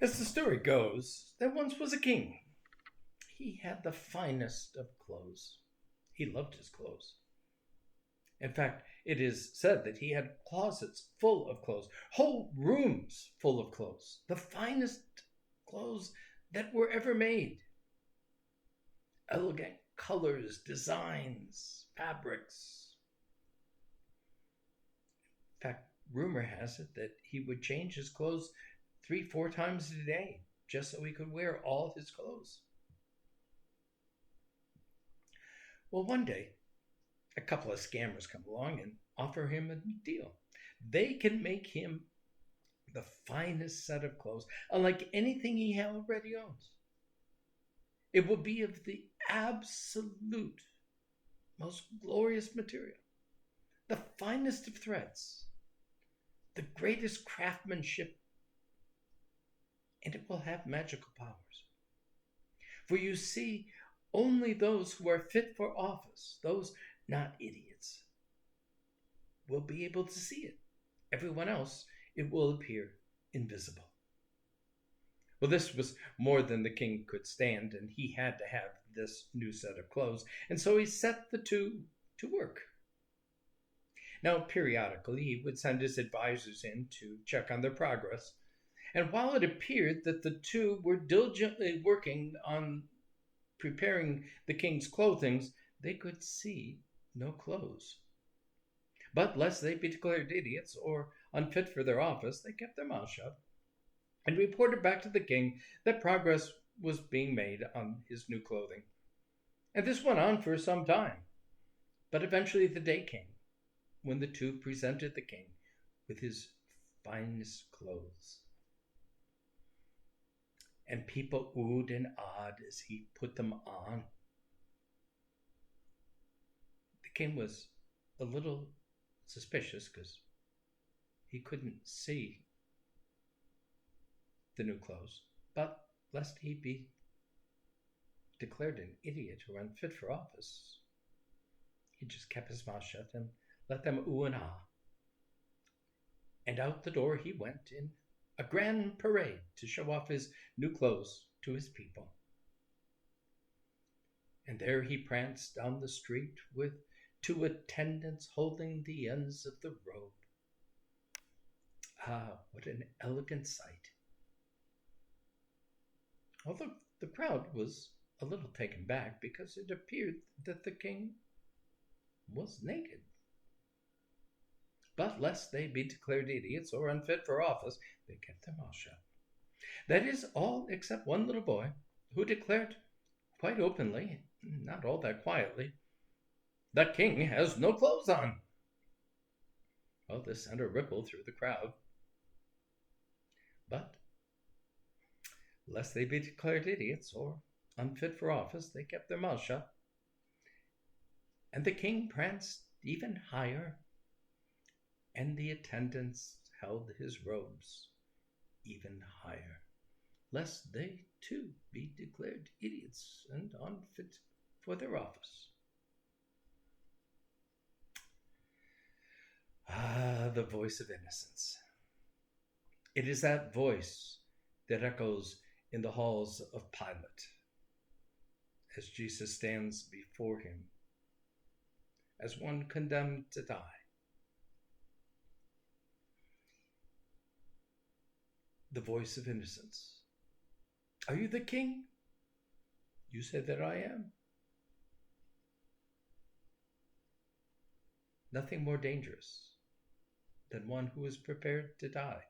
As the story goes, there once was a king. He had the finest of clothes. He loved his clothes. In fact, it is said that he had closets full of clothes, whole rooms full of clothes, the finest clothes that were ever made. Elegant colors, designs, fabrics. In fact, rumor has it that he would change his clothes 3, 4 times a day just so he could wear all his clothes. Well, one day, a couple of scammers come along and offer him a deal. They can make him the finest set of clothes, unlike anything he already owns. It will be of the absolute most glorious material, the finest of threads, the greatest craftsmanship, and it will have magical powers. For you see, only those who are fit for office, those not idiots, will be able to see it. Everyone else, it will appear invisible. Well, this was more than the king could stand, and he had to have this new set of clothes, and so he set the two to work. Now, periodically, he would send his advisors in to check on their progress, and while it appeared that the two were diligently working on preparing the king's clothing, they could see no clothes. But lest they be declared idiots or unfit for their office, they kept their mouths shut and reported back to the king that progress was being made on his new clothing. And this went on for some time. But eventually the day came when the two presented the king with his finest clothes. And people oohed and ahed as he put them on. The king was a little suspicious because he couldn't see the new clothes, but lest he be declared an idiot or unfit for office, he just kept his mouth shut and let them ooh and ah. And out the door he went in a grand parade to show off his new clothes to his people. And there he pranced down the street with two attendants holding the ends of the robe. Ah, what an elegant sight. Although the crowd was a little taken back because it appeared that the king was naked. But lest they be declared idiots or unfit for office, they kept their mouths shut. That is all except one little boy who declared quite openly, not all that quietly, "The king has no clothes on." Well, this sent a ripple through the crowd. But lest they be declared idiots or unfit for office, they kept their mouths shut. And the king pranced even higher, and the attendants held his robes even higher, lest they too be declared idiots and unfit for their office. Ah, the voice of innocence. It is that voice that echoes in the halls of Pilate as Jesus stands before him as one condemned to die. The voice of innocence. Are you the king? You say that I am. Nothing more dangerous than one who is prepared to die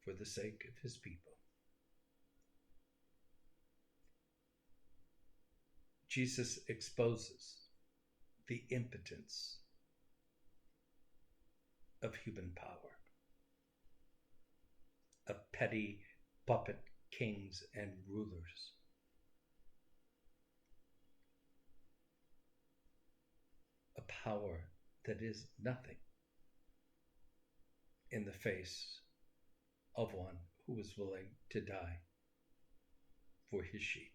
for the sake of his people. Jesus exposes the impotence of human power, of petty puppet kings and rulers. A power that is nothing in the face of one who is willing to die for his sheep.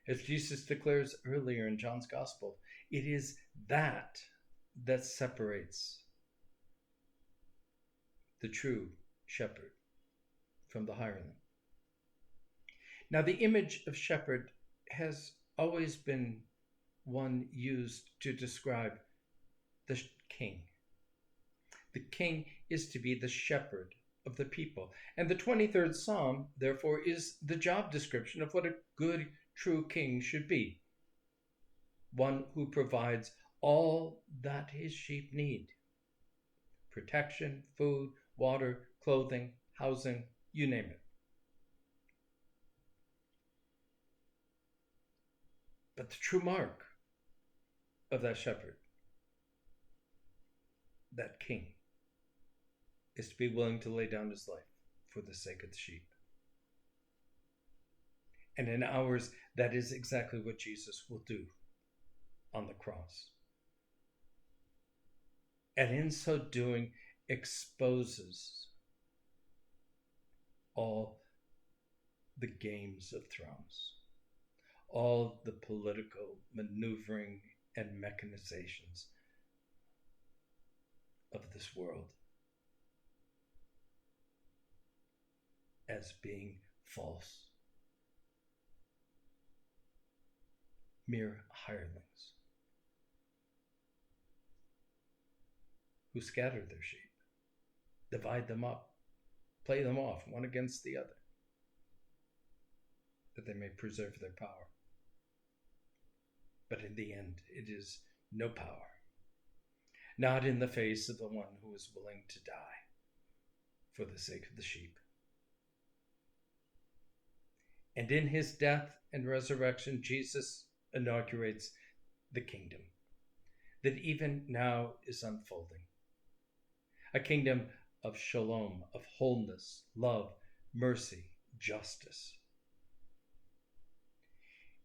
As Jesus declares earlier in John's Gospel, it is that separates the true shepherd from the hireling. Now, the image of shepherd has always been one used to describe the king. The king is to be the shepherd of the people. And the 23rd Psalm, therefore, is the job description of what a good, true king should be. One who provides all that his sheep need: protection, food, water, clothing, housing, you name it. But the true mark of that shepherd, that king, is to be willing to lay down his life for the sake of the sheep. And in ours, that is exactly what Jesus will do on the cross. And in so doing, exposes all the games of Thrones, all the political maneuvering and mechanizations of this world as being false, mere hirelings who scatter their sheep, divide them up, play them off one against the other, that they may preserve their power. But in the end, it is no power, not in the face of the one who is willing to die for the sake of the sheep. And in his death and resurrection, Jesus inaugurates the kingdom that even now is unfolding. A kingdom of shalom, of wholeness, love, mercy, justice.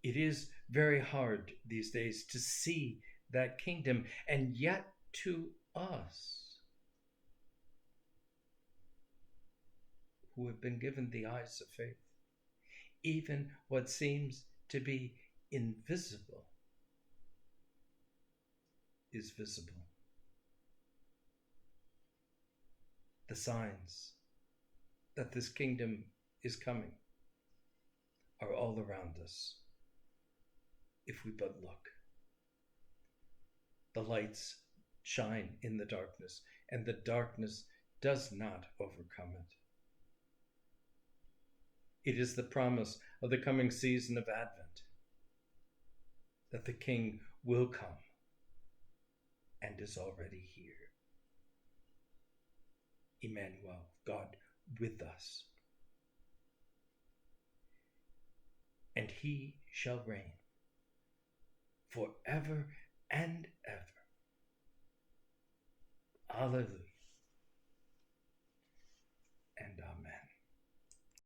It is very hard these days to see that kingdom, and yet to us who have been given the eyes of faith, even what seems to be invisible is visible. The signs that this kingdom is coming are all around us, if we but look. The lights shine in the darkness, and the darkness does not overcome it. It is the promise of the coming season of Advent that the King will come and is already here. Emmanuel, God with us. And he shall reign forever and ever. Alleluia.